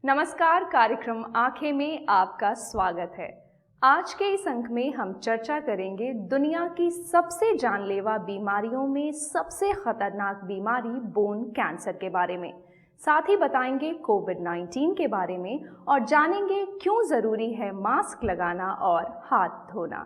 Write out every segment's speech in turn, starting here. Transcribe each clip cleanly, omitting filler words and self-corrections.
नमस्कार। कार्यक्रम आंखें में आपका स्वागत है। आज के इस अंक में हम चर्चा करेंगे दुनिया की सबसे जानलेवा बीमारियों में सबसे खतरनाक बीमारी बोन कैंसर के बारे में। साथ ही बताएंगे कोविड-19 के बारे में और जानेंगे क्यों जरूरी है मास्क लगाना और हाथ धोना।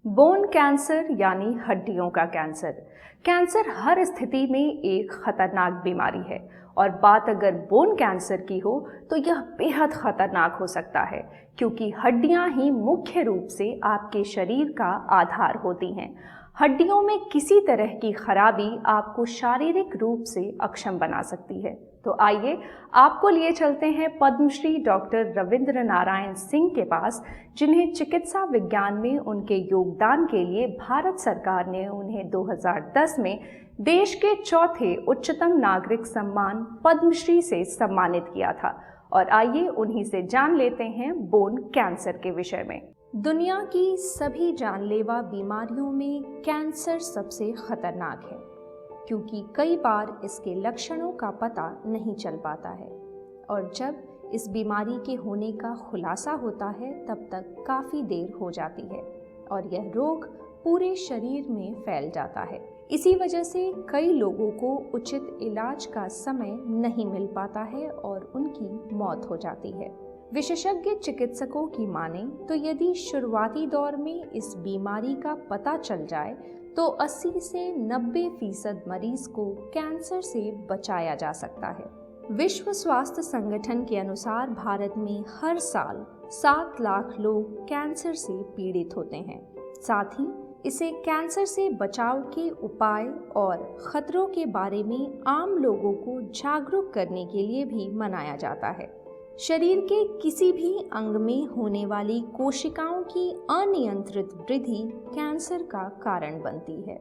बोन कैंसर यानी हड्डियों का कैंसर। कैंसर हर स्थिति में एक खतरनाक बीमारी है और बात अगर बोन कैंसर की हो तो यह बेहद खतरनाक हो सकता है, क्योंकि हड्डियां ही मुख्य रूप से आपके शरीर का आधार होती हैं। हड्डियों में किसी तरह की खराबी आपको शारीरिक रूप से अक्षम बना सकती है। तो आइए आपको लिए चलते हैं पद्मश्री डॉक्टर रविंद्र नारायण सिंह के पास, जिन्हें चिकित्सा विज्ञान में उनके योगदान के लिए भारत सरकार ने उन्हें 2010 में देश के चौथे उच्चतम नागरिक सम्मान पद्मश्री से सम्मानित किया था। और आइए उन्हीं से जान लेते हैं बोन कैंसर के विषय में। दुनिया की सभी जानलेवा बीमारियों में कैंसर सबसे खतरनाक है, क्योंकि कई बार इसके लक्षणों का पता नहीं चल पाता है और जब इस बीमारी के होने का खुलासा होता है तब तक काफ़ी देर हो जाती है और यह रोग पूरे शरीर में फैल जाता है। इसी वजह से कई लोगों को उचित इलाज का समय नहीं मिल पाता है और उनकी मौत हो जाती है। विशेषज्ञ चिकित्सकों की माने तो यदि शुरुआती दौर में इस बीमारी का पता चल जाए तो 80 से 90% मरीज को कैंसर से बचाया जा सकता है। विश्व स्वास्थ्य संगठन के अनुसार भारत में हर साल 7 लाख लोग कैंसर से पीड़ित होते हैं। साथ ही इसे कैंसर से बचाव के उपाय और खतरों के बारे में आम लोगों को जागरूक करने के लिए भी मनाया जाता है। शरीर के किसी भी अंग में होने वाली कोशिकाओं की अनियंत्रित वृद्धि कैंसर का कारण बनती है।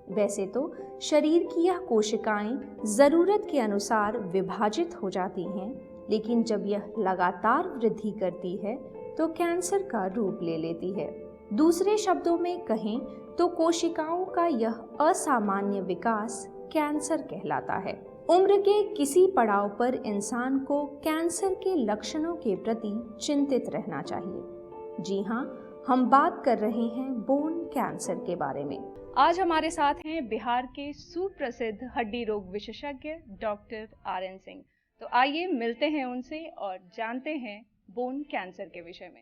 वैसे तो शरीर की यह कोशिकाएं ज़रूरत के अनुसार विभाजित हो जाती हैं, लेकिन जब यह लगातार वृद्धि करती है तो कैंसर का रूप ले लेती है। दूसरे शब्दों में कहें तो कोशिकाओं का यह असामान्य विकास कैंसर कहलाता है। उम्र के किसी पड़ाव पर इंसान को कैंसर के लक्षणों के प्रति चिंतित रहना चाहिए। जी हाँ, हम बात कर रहे हैं बोन कैंसर के बारे में। आज हमारे साथ हैं बिहार के सुप्रसिद्ध हड्डी रोग विशेषज्ञ डॉक्टर RN सिंह। तो आइए मिलते हैं उनसे और जानते हैं बोन कैंसर के विषय में।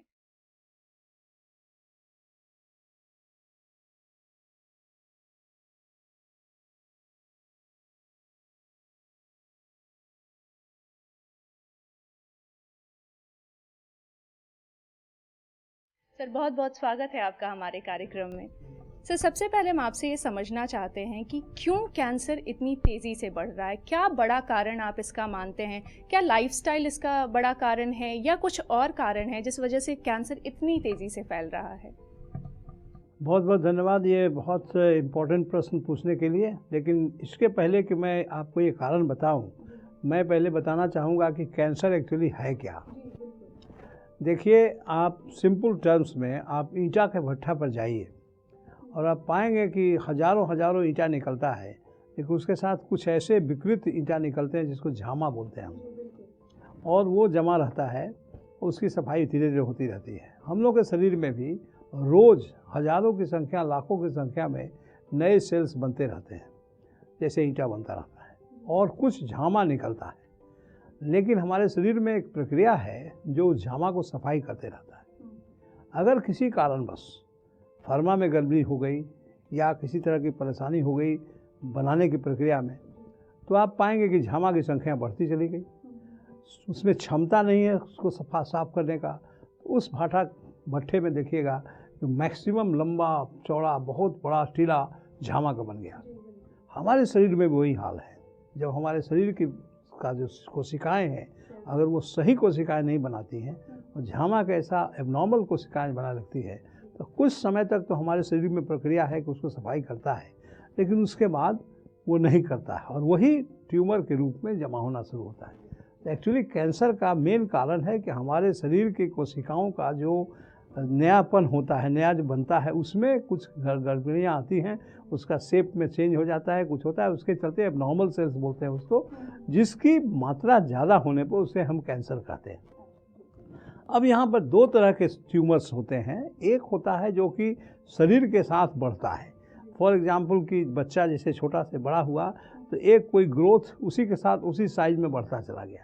सर, बहुत बहुत स्वागत है आपका हमारे कार्यक्रम में। सर, सबसे पहले हम आपसे ये समझना चाहते हैं कि क्यों कैंसर इतनी तेज़ी से बढ़ रहा है। क्या बड़ा कारण आप इसका मानते हैं? क्या लाइफस्टाइल इसका बड़ा कारण है या कुछ और कारण है जिस वजह से कैंसर इतनी तेज़ी से फैल रहा है? बहुत बहुत धन्यवाद ये बहुत इम्पोर्टेंट प्रश्न पूछने के लिए। लेकिन इसके पहले कि मैं आपको ये कारण बताऊं, मैं पहले बताना चाहूँगा कि कैंसर एक्चुअली है क्या। देखिए, आप सिंपल टर्म्स में आप ईंटा के भट्ठा पर जाइए और आप पाएंगे कि हज़ारों हज़ारों ईंटा निकलता है, लेकिन उसके साथ कुछ ऐसे विकृत ईंटा निकलते हैं जिसको झामा बोलते हैं हम, और वो जमा रहता है। उसकी सफाई धीरे धीरे होती रहती है। हम लोग के शरीर में भी रोज़ हज़ारों की संख्या, लाखों की संख्या में नए सेल्स बनते रहते हैं, जैसे ईंटा बनता रहता है और कुछ झामा निकलता है। लेकिन हमारे शरीर में एक प्रक्रिया है जो उस झामा को सफाई करते रहता है। अगर किसी कारणवश फर्मा में गड़बड़ी हो गई या किसी तरह की परेशानी हो गई बनाने की प्रक्रिया में, तो आप पाएंगे कि झामा की संख्या बढ़ती चली गई, उसमें क्षमता नहीं है उसको साफ करने का। उस भट्ठे में देखिएगा कि मैक्सिमम लंबा चौड़ा बहुत बड़ा टीला झामा का बन गया। हमारे शरीर में वही हाल है। जब हमारे शरीर का जो कोशिकाएं हैं, अगर वो सही कोशिकाएं नहीं बनाती हैं और झामा का ऐसा एबनॉर्मल कोशिकाएं बना लगती है, तो कुछ समय तक तो हमारे शरीर में प्रक्रिया है कि उसको सफाई करता है, लेकिन उसके बाद वो नहीं करता है और वही ट्यूमर के रूप में जमा होना शुरू होता है। तो एक्चुअली कैंसर का मेन कारण है कि हमारे शरीर की कोशिकाओं का जो नयापन होता है, नया जो बनता है उसमें कुछ गड़बड़ियाँ आती हैं, उसका शेप में चेंज हो जाता है, कुछ होता है, उसके चलते एबनॉर्मल सेल्स बोलते हैं उसको, जिसकी मात्रा ज़्यादा होने पर उसे हम कैंसर कहते हैं। अब यहाँ पर दो तरह के ट्यूमर्स होते हैं। एक होता है जो कि शरीर के साथ बढ़ता है। फॉर एग्जांपल कि बच्चा जैसे छोटा से बड़ा हुआ तो एक कोई ग्रोथ उसी के साथ उसी साइज में बढ़ता चला गया,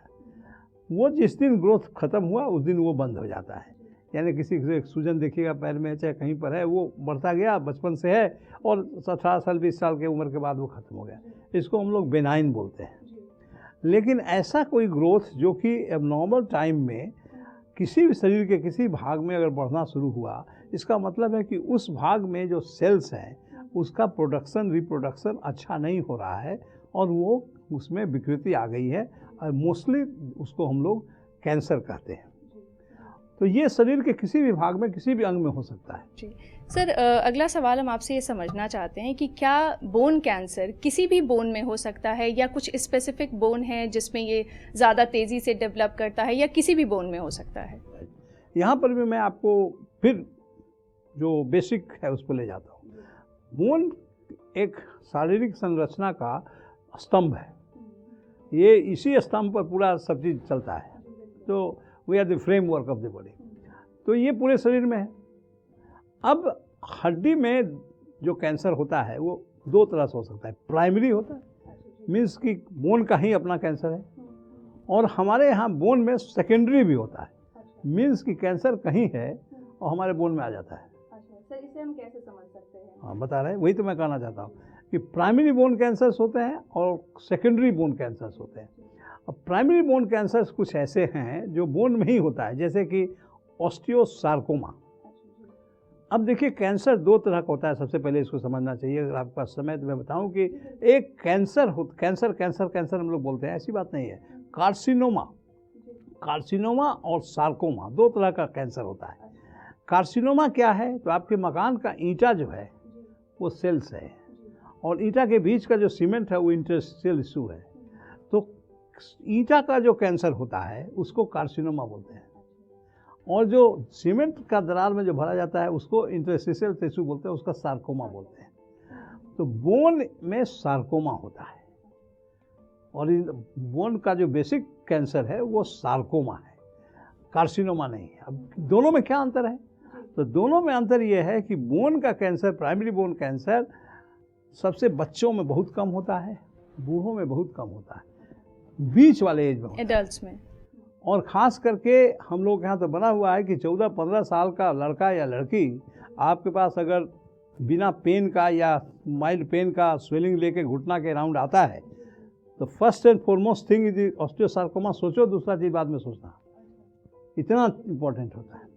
वो जिस दिन ग्रोथ ख़त्म हुआ उस दिन वो बंद हो जाता है। यानी किसी से सूजन देखिएगा पैर में चाहे कहीं पर है, वो बढ़ता गया, बचपन से है और 18 साल 20 साल की उम्र के बाद वो ख़त्म हो गया। इसको हम लोग बेनाइन बोलते हैं। लेकिन ऐसा कोई ग्रोथ जो कि एबनॉर्मल टाइम में किसी भी शरीर के किसी भाग में अगर बढ़ना शुरू हुआ, इसका मतलब है कि उस भाग में जो सेल्स हैं उसका प्रोडक्शन रिप्रोडक्शन अच्छा नहीं हो रहा है और वो उसमें विकृति आ गई है, और मोस्टली उसको हम लोग कैंसर कहते हैं। तो ये शरीर के किसी भी भाग में किसी भी अंग में हो सकता है। जी सर, अगला सवाल हम आपसे ये समझना चाहते हैं कि क्या बोन कैंसर किसी भी बोन में हो सकता है, या कुछ स्पेसिफिक बोन है जिसमें ये ज़्यादा तेज़ी से डेवलप करता है, या किसी भी बोन में हो सकता है? यहाँ पर भी मैं आपको फिर जो बेसिक है उस पर ले जाता हूँ। बोन एक शारीरिक संरचना का स्तंभ है, ये इसी स्तंभ पर पूरा सब चीज़ चलता है। तो we are the framework of the body. तो ये पूरे शरीर में है। अब हड्डी में जो कैंसर होता है वो दो तरह से हो सकता है। प्राइमरी होता है, मीन्स कि बोन का ही अपना कैंसर है, और हमारे यहाँ बोन में सेकेंडरी भी होता है, मीन्स कि कैंसर कहीं है और हमारे बोन में आ जाता है। सर, इसे हम कैसे समझ सकते हैं? हाँ, बता रहे हैं, वही तो मैं कहना चाहता हूँ कि प्राइमरी बोन कैंसर्स होते हैं और सेकेंडरी बोन कैंसर्स होते हैं। अब प्राइमरी बोन कैंसर्स कुछ ऐसे हैं जो बोन में ही होता है, जैसे कि ऑस्टियोसार्कोमा। अब देखिए, कैंसर दो तरह का होता है, सबसे पहले इसको समझना चाहिए। अगर आपके पास समय तो मैं बताऊं कि एक कैंसर हम लोग बोलते हैं, ऐसी बात नहीं है। कार्सिनोमा और सार्कोमा दो तरह का कैंसर होता है। कार्सिनोमा क्या है? तो आपके मकान का ईंटा जो है वो सेल्स है, और ईंटा के बीच का जो सीमेंट है वो इंटरस्टिशियल टिश्यू है। तो ईंटा का जो कैंसर होता है उसको कार्सिनोमा बोलते हैं, और जो सीमेंट का दरार में जो भरा जाता है उसको इंटरस्टिशियल टिश्यू बोलते हैं, उसका सार्कोमा बोलते हैं। तो बोन में सार्कोमा होता है, और बोन का जो बेसिक कैंसर है वो सार्कोमा है, कार्सिनोमा नहीं है। अब दोनों में क्या अंतर है? तो दोनों में अंतर ये है कि बोन का कैंसर, प्राइमरी बोन कैंसर, सबसे बच्चों में बहुत कम होता है, बूढ़ों में बहुत कम होता है, बीच वाले एज में, एडल्ट्स में। और ख़ास करके हम लोग यहाँ तो बना हुआ है कि 14-15 साल का लड़का या लड़की आपके पास अगर बिना पेन का या माइल्ड पेन का स्वेलिंग लेके घुटना के राउंड आता है तो first and foremost thing is osteosarcoma सोचो, दूसरा चीज़ बाद में सोचना, इतना इम्पोर्टेंट होता है।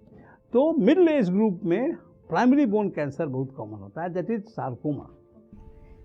तो मिडिल एज ग्रुप में प्राइमरी बोन कैंसर बहुत कॉमन होता है, दैट इज सार्कोमा।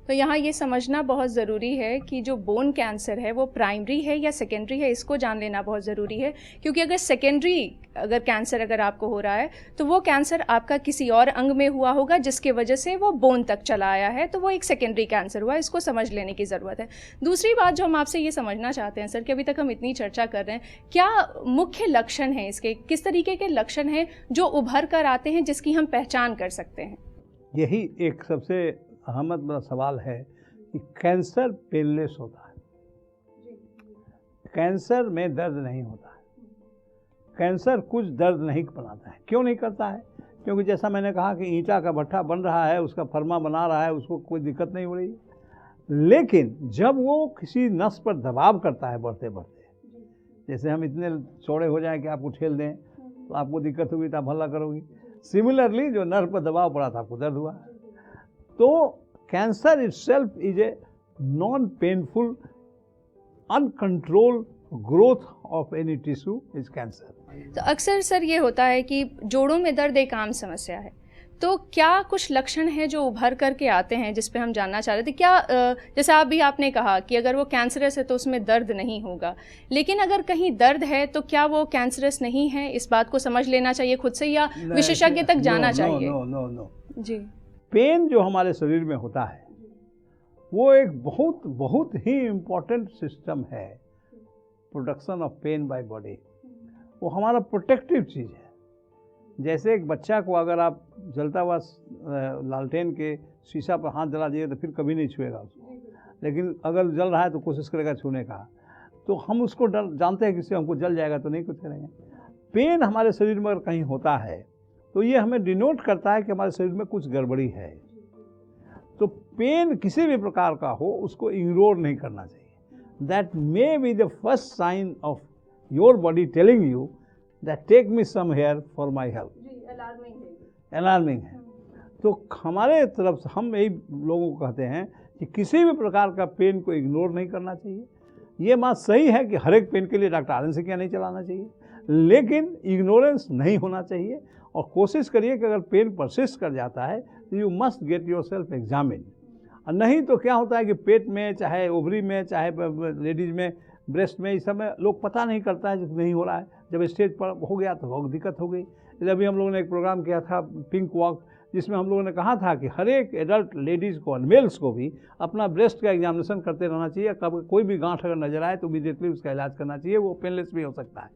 तो यहाँ ये समझना बहुत ज़रूरी है कि जो बोन कैंसर है वो प्राइमरी है या सेकेंडरी है, इसको जान लेना बहुत ज़रूरी है। क्योंकि अगर सेकेंडरी कैंसर अगर आपको हो रहा है तो वो कैंसर आपका किसी और अंग में हुआ होगा जिसके वजह से वो बोन तक चला आया है, तो वो एक सेकेंडरी कैंसर हुआ। इसको समझ लेने की ज़रूरत है। दूसरी बात जो हम आपसे ये समझना चाहते हैं सर, कि अभी तक हम इतनी चर्चा कर रहे हैं, क्या मुख्य लक्षण हैं इसके, किस तरीके के लक्षण हैं जो उभर कर आते हैं जिसकी हम पहचान कर सकते हैं? यही एक सबसे अहम सवाल है कि कैंसर पेनलेस होता है, कैंसर में दर्द नहीं होता है, कैंसर कुछ दर्द नहीं बनाता है। क्यों नहीं करता है? क्योंकि जैसा मैंने कहा कि ईंटा का भट्ठा बन रहा है, उसका फरमा बना रहा है, उसको कोई दिक्कत नहीं हो रही। लेकिन जब वो किसी नस पर दबाव करता है बढ़ते बढ़ते, जैसे हम इतने चौड़े हो जाएं कि आपको ठेल दें तो आपको दिक्कत होगी तो आप हल्ला करोगी। सिमिलरली जो नर्व पर दबाव पड़ा था आपको दर्द हुआ। तो cancer itself is a non painful uncontrolled growth of any tissue is cancer. तो अक्सर सर ये होता है कि जोड़ों में दर्द एक आम समस्या है, तो क्या कुछ लक्षण हैं जो उभर करके आते हैं जिस पे हम जानना चाह रहे थे? क्या जैसे आपने कहा कि अगर वो कैंसरस है तो उसमें दर्द नहीं होगा, लेकिन अगर कहीं दर्द है तो क्या वो कैंसरस नहीं है? इस बात को समझ लेना चाहिए खुद से, या विशेषज्ञ तक जाना चाहिए? नो। जी, पेन जो हमारे शरीर में होता है वो एक बहुत बहुत ही इम्पोर्टेंट सिस्टम है, production of pain by body. वो हमारा प्रोटेक्टिव चीज़ है। जैसे एक बच्चा को अगर आप जलता हुआ लालटेन के शीशा पर हाथ जला दिए तो फिर कभी नहीं छुएगा उसको, लेकिन अगर जल रहा है तो कोशिश करेगा छूने का। तो हम उसको डर जानते हैं कि इससे हमको जल जाएगा तो नहीं कुछ करेंगे। पेन हमारे शरीर में अगर कहीं होता है तो ये हमें डिनोट करता है कि हमारे शरीर में कुछ गड़बड़ी है। तो पेन किसी भी प्रकार का हो उसको इग्नोर नहीं करना चाहिए। That may be the first sign of your body telling you that take me some hair for my health. Alarming है। तो हमारे तरफ से हम यही लोगों को कहते हैं कि किसी भी प्रकार का पेन को इग्नोर नहीं करना चाहिए। ये बात सही है कि हर एक पेन के लिए डॉक्टर आरएन से क्या नहीं चलाना चाहिए, लेकिन इग्नोरेंस नहीं होना चाहिए। और कोशिश करिए कि अगर पेन परसिस्ट कर जाता है तो you must get your self examine. और नहीं तो क्या होता है कि पेट में, चाहे ओवरी में, चाहे लेडीज़ में, ब्रेस्ट में, इस समय लोग पता नहीं करता है जब नहीं हो रहा है। जब स्टेज पर हो गया तो बहुत दिक्कत हो गई। अभी हम लोगों ने एक प्रोग्राम किया था पिंक वॉक, जिसमें हम लोगों ने कहा था कि हर एक एडल्ट लेडीज़ को और मेल्स को भी अपना ब्रेस्ट का एग्जामिनेशन करते रहना चाहिए। कब कोई भी गांठ अगर नजर आए तो इमीडिएटली उसका इलाज करना चाहिए, वो पेनलेस भी हो सकता है।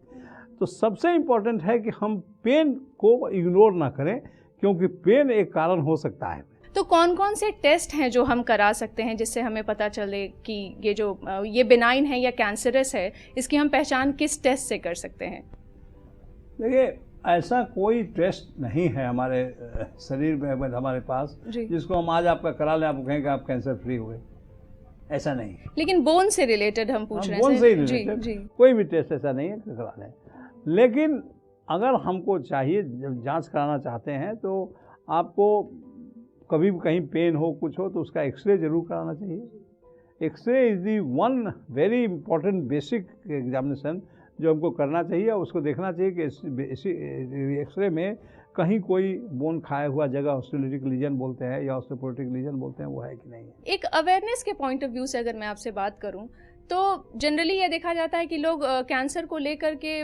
तो सबसे इम्पॉर्टेंट है कि हम पेन को इग्नोर ना करें, क्योंकि पेन एक कारण हो सकता है। तो कौन कौन से टेस्ट हैं जो हम करा सकते हैं जिससे हमें पता चले कि ये बेनाइन है या कैंसरस है? इसकी हम पहचान किस टेस्ट से कर सकते हैं? देखिए, ऐसा कोई टेस्ट नहीं है हमारे शरीर में हमारे पास जिसको हम आज आपका करा लें, आपको कहें कि आप कैंसर फ्री हुए, ऐसा नहीं है। लेकिन बोन से रिलेटेड हम पूछ रहे हैं। बोन से रिलेटेड कोई भी टेस्ट ऐसा नहीं है करा लें। लेकिन अगर हमको चाहिए, जब जांच कराना चाहते हैं तो आपको कभी भी कहीं पेन हो, कुछ हो, तो उसका एक्सरे जरूर कराना चाहिए। X ray is the one very important basic examination जो हमको करना चाहिए। उसको देखना चाहिए कि इसी एक्सरे में कहीं कोई बोन खाया हुआ जगह, ऑस्टियोलिटिक लीजन बोलते हैं या ऑस्टियोपोरोटिक लीजन बोलते हैं, वो है कि नहीं। एक अवेयरनेस के पॉइंट ऑफ व्यू से अगर मैं आपसे बात करूं तो जनरली ये देखा जाता है कि लोग कैंसर को लेकर के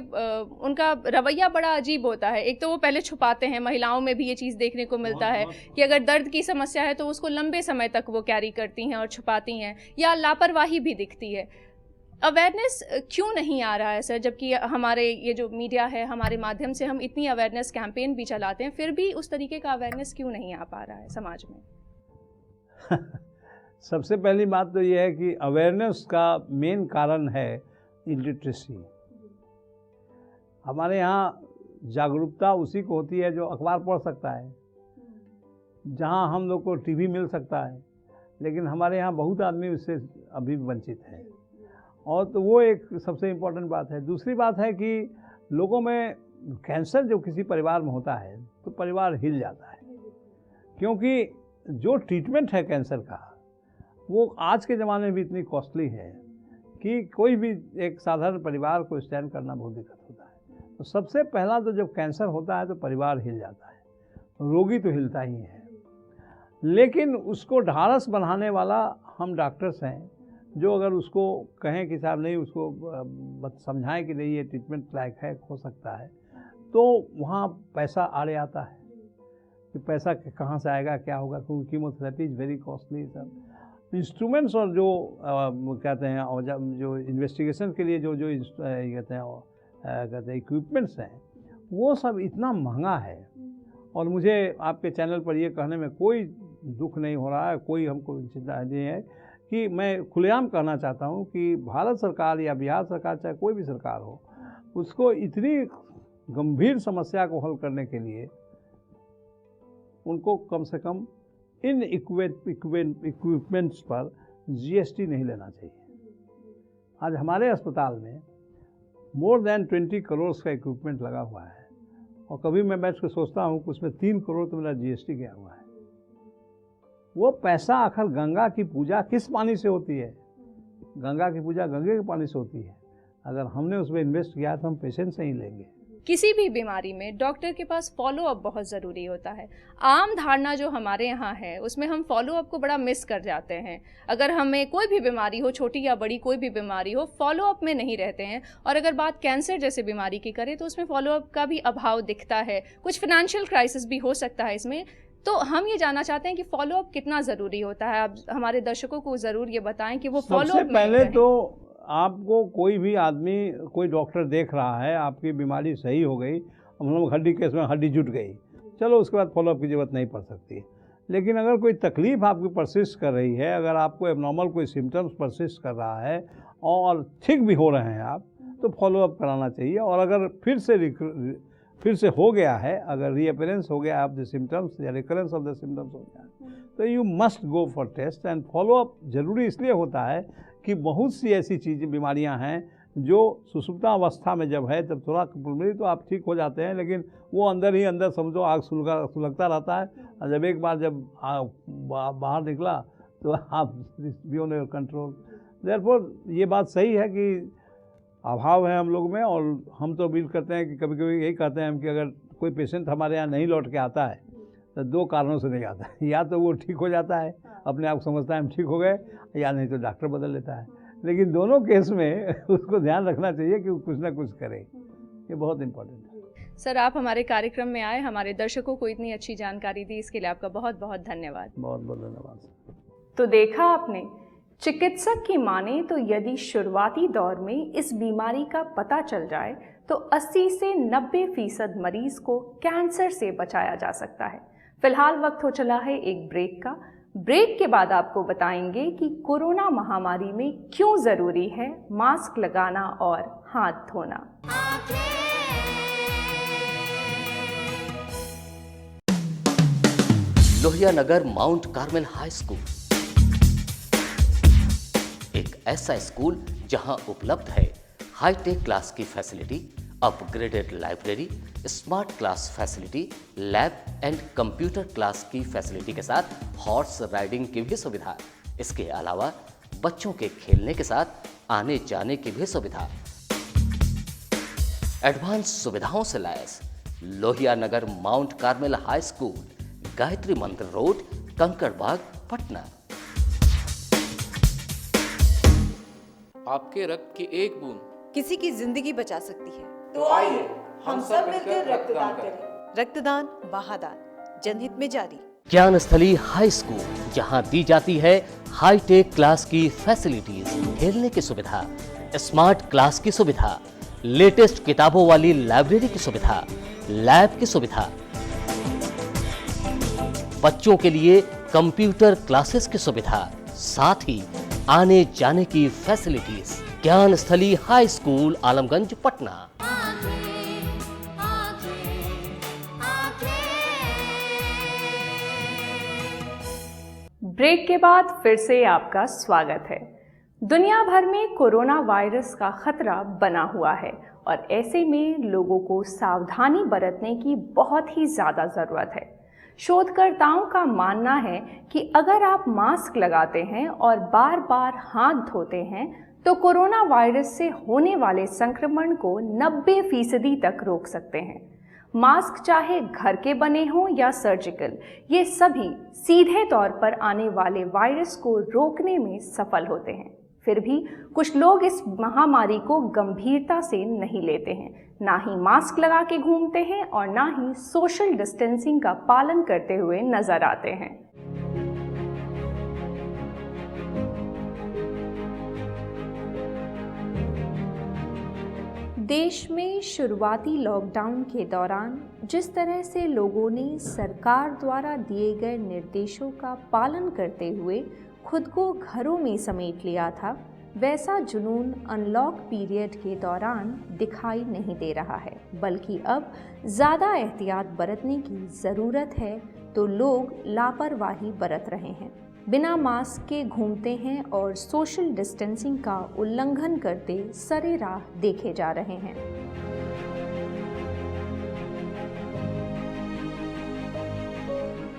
उनका रवैया बड़ा अजीब होता है। एक तो वो पहले छुपाते हैं, महिलाओं में भी ये चीज़ देखने को मिलता है कि अगर दर्द की समस्या है तो उसको लंबे समय तक वो कैरी करती हैं और छुपाती हैं, या लापरवाही भी दिखती है। अवेयरनेस क्यों नहीं आ रहा है सर? जबकि हमारे ये जो मीडिया है, हमारे माध्यम से हम इतनी अवेयरनेस कैंपेन भी चलाते हैं, फिर भी उस तरीके का अवेयरनेस क्यों नहीं आ पा रहा है समाज में? सबसे पहली बात तो ये है कि अवेयरनेस का मेन कारण है इलिटरेसी। हमारे यहाँ जागरूकता उसी को होती है जो अखबार पढ़ सकता है, जहाँ हम लोग को टीवी मिल सकता है, लेकिन हमारे यहाँ बहुत आदमी उससे अभी वंचित है। और तो वो एक सबसे इम्पोर्टेंट बात है। दूसरी बात है कि लोगों में कैंसर जो किसी परिवार में होता है तो परिवार हिल जाता है, क्योंकि जो ट्रीटमेंट है कैंसर का वो आज के ज़माने में भी इतनी कॉस्टली है कि कोई भी एक साधारण परिवार को स्टैंड करना बहुत दिक्कत होता है। तो सबसे पहला तो जब कैंसर होता है तो परिवार हिल जाता है, रोगी तो हिलता ही है। लेकिन उसको ढाढ़स बनाने वाला हम डॉक्टर्स हैं, जो अगर उसको कहें कि साहब नहीं, उसको समझाएं कि नहीं ये ट्रीटमेंट लायक है, हो सकता है, तो वहाँ पैसा आड़े आता है कि पैसा कहाँ से आएगा, क्या होगा, क्योंकि कीमोथेरेपी इज़ वेरी कॉस्टली। सब इंस्ट्रूमेंट्स और जो कहते हैं, और जो इन्वेस्टिगेशन के लिए जो कहते हैं इक्विपमेंट्स हैं, वो सब इतना महंगा है। और मुझे आपके चैनल पर ये कहने में कोई दुख नहीं हो रहा है, कोई हमको चिंता नहीं है कि मैं खुलेआम कहना चाहता हूँ कि भारत सरकार या बिहार सरकार, चाहे कोई भी सरकार हो, उसको इतनी गंभीर समस्या को हल करने के लिए उनको कम से कम इन इक्विपमेंट्स पर जीएसटी नहीं लेना चाहिए। आज हमारे अस्पताल में मोर देन 20 करोड़ का इक्विपमेंट लगा हुआ है, और कभी मैं बैठ कर सोचता हूँ कि उसमें 3 करोड़ तो मेरा जीएसटी गया हुआ है। वो पैसा आखिर गंगा की पूजा किस पानी से होती है? गंगा की पूजा गंगे के पानी से होती है। अगर हमने उसमें इन्वेस्ट किया तो हम पेशेंट से ही लेंगे। किसी भी बीमारी में डॉक्टर के पास फॉलो अप बहुत ज़रूरी होता है। आम धारणा जो हमारे यहाँ है उसमें हम फॉलो अप को बड़ा मिस कर जाते हैं। अगर हमें कोई भी बीमारी हो, छोटी या बड़ी कोई भी बीमारी हो, फॉलो अप में नहीं रहते हैं। और अगर बात कैंसर जैसे बीमारी की करें तो उसमें फॉलो अप का भी अभाव दिखता है। कुछ फाइनेंशियल क्राइसिस भी हो सकता है इसमें। तो हम ये जानना चाहते हैं कि फॉलो अप कितना ज़रूरी होता है। आप हमारे दर्शकों को ज़रूर ये बताएं कि वो फॉलो अप में पहले तो आपको कोई भी आदमी, कोई डॉक्टर देख रहा है, आपकी बीमारी सही हो गई मतलब हड्डी केस में हड्डी जुट गई, चलो उसके बाद फॉलोअप की ज़रूरत नहीं पड़ सकती। लेकिन अगर कोई तकलीफ़ आपकी परसिस्ट कर रही है, अगर आपको एबनॉर्मल कोई सिम्टम्स परसिस्ट कर रहा है और ठीक भी हो रहे हैं आप, तो फॉलोअप कराना चाहिए। और अगर फिर से हो गया है, अगर रीअपेरेंस हो गया ऑफ द सिम्टम्स या रिकरेंस ऑफ द सिम्टम्स हो गया, तो you must go for test and follow up. ज़रूरी इसलिए होता है कि बहुत सी ऐसी चीज़ें बीमारियां हैं जो सुषुप्ता अवस्था में जब है तब थोड़ा प्रिलिमिनरी तो आप ठीक हो जाते हैं, लेकिन वो अंदर ही अंदर समझो आग सुलगता रहता है, और जब एक बार जब बाहर निकला तो आप बियॉन्ड योर कंट्रोल। देयरफॉर ये बात सही है कि अभाव है हम लोग में, और हम तो उम्मीद करते हैं कि कभी कभी यही कहते हैं हम कि अगर कोई पेशेंट हमारे यहाँ नहीं लौट के आता है तो 2 कारणों से नहीं आता है, या तो वो ठीक हो जाता है, अपने आप को समझता है हम ठीक हो गए, या नहीं तो डॉक्टर बदल लेता है। लेकिन दोनों केस में उसको ध्यान रखना चाहिए कि वो कुछ ना कुछ करे, ये बहुत इम्पोर्टेंट है। सर, आप हमारे कार्यक्रम में आए, हमारे दर्शकों को इतनी अच्छी जानकारी दी, इसके लिए आपका बहुत बहुत धन्यवाद। बहुत बहुत धन्यवाद। तो देखा आपने, चिकित्सक की माने तो यदि शुरुआती दौर में इस बीमारी का पता चल जाए तो 80 से 90% मरीज को कैंसर से बचाया जा सकता है। फिलहाल वक्त हो चला है एक ब्रेक का। ब्रेक के बाद आपको बताएंगे कि कोरोना महामारी में क्यों ज़रूरी है मास्क लगाना और हाथ धोना। Lohia Nagar Mount Carmel high school एक ऐसा स्कूल जहां उपलब्ध है हाईटेक क्लास की facility, upgraded library, smart class facility, lab and computer class की फैसिलिटी के साथ हॉर्स राइडिंग की भी सुविधा। इसके अलावा बच्चों के खेलने के साथ आने जाने की भी सुविधा। एडवांस सुविधाओं से लैस Lohia Nagar Mount Carmel high school, Gayatri Mandir road, Kankarbagh, Patna. आपके रक्त की एक बूंद किसी की जिंदगी बचा सकती है। तो आइए हम सब मिलकर रक्तदान करें। रक्तदान महादान, जनहित में जारी। ज्ञानस्थली हाई स्कूल, जहां दी जाती है हाईटेक क्लास की फैसिलिटीज, खेलने की सुविधा, स्मार्ट क्लास की सुविधा, लेटेस्ट किताबों वाली लाइब्रेरी की सुविधा, लैब की सुविधा, बच्चों के लिए कंप्यूटर क्लासेस की सुविधा, साथ ही आने जाने की facilities. Gyansthali high school, Alamganj, Patna. Break के बाद फिर से आपका स्वागत है। दुनिया भर में कोरोना वायरस का खतरा बना हुआ है और ऐसे में लोगों को सावधानी बरतने की बहुत ही ज़्यादा ज़रूरत है। शोधकर्ताओं का मानना है कि अगर आप मास्क लगाते हैं और बार बार हाथ धोते हैं तो कोरोना वायरस से होने वाले संक्रमण को 90% तक रोक सकते हैं। मास्क चाहे घर के बने हों या सर्जिकल, ये सभी सीधे तौर पर आने वाले वायरस को रोकने में सफल होते हैं। फिर भी कुछ लोग इस महामारी को गंभीरता से नहीं लेते हैं, ना ही मास्क लगा के घूमते हैं और ना ही सोशल डिस्टेंसिंग का पालन करते हुए नजर आते हैं। देश में शुरुआती लॉकडाउन के दौरान जिस तरह से लोगों ने सरकार द्वारा दिए गए निर्देशों का पालन करते हुए खुद को घरों में समेट लिया था, वैसा जुनून अनलॉक पीरियड के दौरान दिखाई नहीं दे रहा है, बल्कि अब ज़्यादा एहतियात बरतने की ज़रूरत है तो लोग लापरवाही बरत रहे हैं, बिना मास्क के घूमते हैं और सोशल डिस्टेंसिंग का उल्लंघन करते सरेराह देखे जा रहे हैं।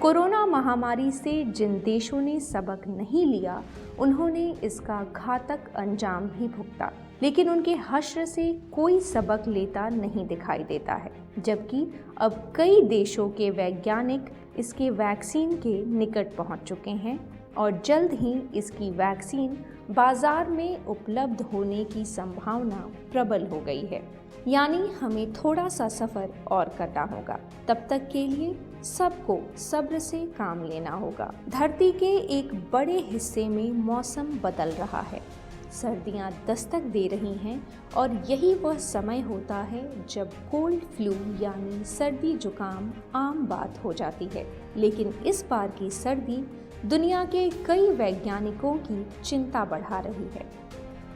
कोरोना महामारी से जिन देशों ने सबक नहीं लिया, उन्होंने इसका घातक अंजाम भी भुगता, लेकिन उनके हश्र से कोई सबक लेता नहीं दिखाई देता है। जबकि अब कई देशों के वैज्ञानिक इसके वैक्सीन के निकट पहुंच चुके हैं और जल्द ही इसकी वैक्सीन बाजार में उपलब्ध होने की संभावना प्रबल हो गई है। यानी हमें थोड़ा सा सफ़र और करना होगा। तब तक के लिए सबको सब्र से काम लेना होगा। धरती के एक बड़े हिस्से में मौसम बदल रहा है, सर्दियां दस्तक दे रही हैं और यही वह समय होता है जब कोल्ड फ्लू यानी सर्दी जुकाम आम बात हो जाती है। लेकिन इस बार की सर्दी दुनिया के कई वैज्ञानिकों की चिंता बढ़ा रही है।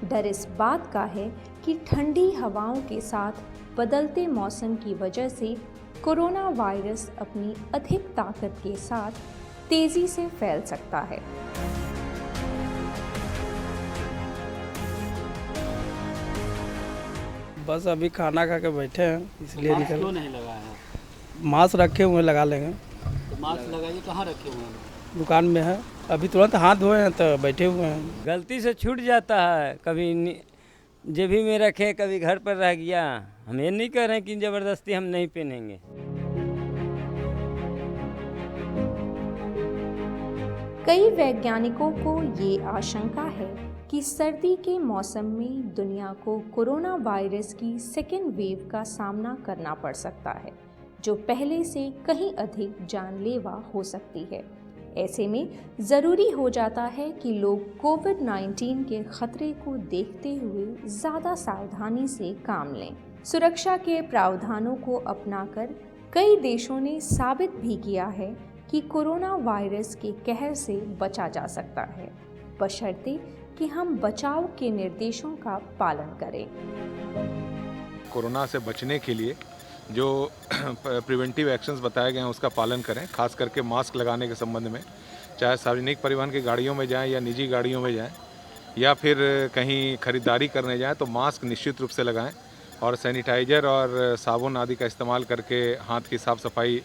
डर इस बात का है कि ठंडी हवाओं के साथ बदलते मौसम की वजह से कोरोना वायरस अपनी अधिक ताकत के साथ तेजी से फैल सकता है। बस अभी खाना खा के बैठे हैं, इसलिए मास्क निकल। क्यों नहीं लगाया है? मास्क रखे हुए हैं, लगा लेंगे। तो मास्क लगाइए, कहाँ रखे हुए हैं? दुकान में है, अभी तुरंत हाथ धोए हैं तो बैठे हुए हैं। गलती से छूट जाता है, कभी जेबी में रखे, कभी घर पर रह गया। हम ये नहीं कह रहे हैं कि ज़बरदस्ती हम नहीं पहनेंगे। कई वैज्ञानिकों को ये आशंका है कि सर्दी के मौसम में दुनिया को कोरोना वायरस की सेकेंड वेव का सामना करना पड़ सकता है, जो पहले से कहीं अधिक जानलेवा हो सकती है। ऐसे में ज़रूरी हो जाता है कि लोग कोविड-19 के खतरे को देखते हुए ज़्यादा सावधानी से काम लें। सुरक्षा के प्रावधानों को अपनाकर कई देशों ने साबित भी किया है कि कोरोना वायरस के कहर से बचा जा सकता है, बशर्ते कि हम बचाव के निर्देशों का पालन करें। कोरोना से बचने के लिए जो प्रिवेंटिव एक्शंस बताए गए हैं उसका पालन करें, खास करके मास्क लगाने के संबंध में, चाहे सार्वजनिक परिवहन की गाड़ियों में जाएं या निजी गाड़ियों में जाएं या फिर कहीं खरीदारी करने जाएं तो मास्क निश्चित रूप से लगाएं और सैनिटाइज़र और साबुन आदि का इस्तेमाल करके हाथ की साफ़ सफाई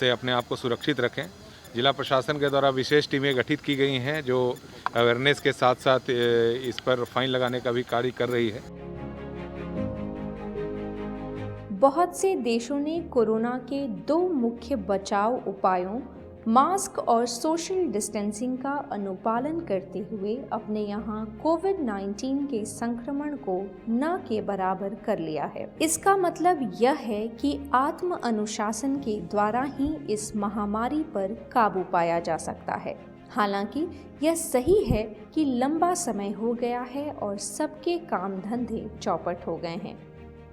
से अपने आप को सुरक्षित रखें। जिला प्रशासन के द्वारा विशेष टीमें गठित की गई हैं जो अवेयरनेस के साथ साथ इस पर फाइन लगाने का भी कार्य कर रही है। बहुत से देशों ने कोरोना के दो मुख्य बचाव उपायों मास्क और सोशल डिस्टेंसिंग का अनुपालन करते हुए अपने यहाँ कोविड-19 के संक्रमण को न के बराबर कर लिया है। इसका मतलब यह है कि आत्म अनुशासन के द्वारा ही इस महामारी पर काबू पाया जा सकता है। हालांकि यह सही है कि लंबा समय हो गया है और सबके काम धंधे चौपट हो गए हैं,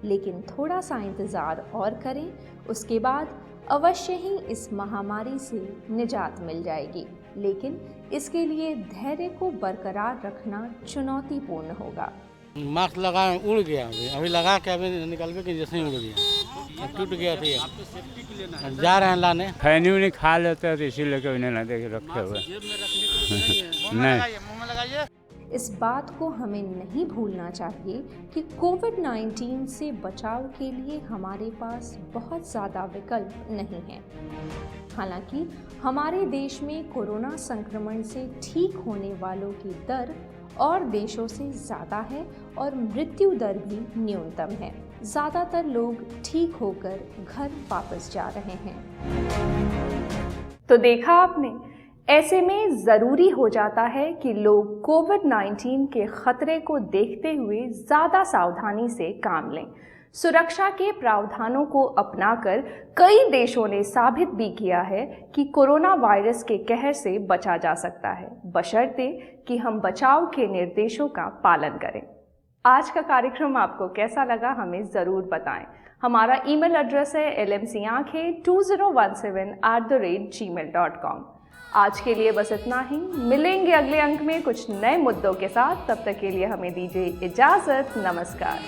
लेकिन थोड़ा सा इंतज़ार और करें, उसके बाद अवश्य ही इस महामारी से निजात मिल जाएगी। लेकिन इसके लिए धैर्य को बरकरार रखना चुनौतीपूर्ण होगा। मास्क लगाए उड़ गया, अभी लगा के अभी निकल के जैसे ही उड़ गया, टूट गया था। जा रहे हैं लाने। खैनी उनी खा लेते हैं तो इसीलिए कभी नहीं देखे रखे हुए नहीं। इस बात को हमें नहीं भूलना चाहिए कि कोविड-19 से बचाव के लिए हमारे पास बहुत ज़्यादा विकल्प नहीं हैं। हालांकि हमारे देश में कोरोना संक्रमण से ठीक होने वालों की दर और देशों से ज़्यादा है और मृत्यु दर भी न्यूनतम है। ज़्यादातर लोग ठीक होकर घर वापस जा रहे हैं। तो देखा आपने, ऐसे में ज़रूरी हो जाता है कि लोग कोविड-19 के खतरे को देखते हुए ज़्यादा सावधानी से काम लें। सुरक्षा के प्रावधानों को अपनाकर कई देशों ने साबित भी किया है कि कोरोना वायरस के कहर से बचा जा सकता है, बशर्ते कि हम बचाव के निर्देशों का पालन करें। आज का कार्यक्रम आपको कैसा लगा हमें ज़रूर बताएं। हमारा ईमेल एड्रेस है lmcanke2017@gmail.com। आज के लिए बस इतना ही। मिलेंगे अगले अंक में कुछ नए मुद्दों के साथ। तब तक के लिए हमें दीजिए इजाज़त। नमस्कार।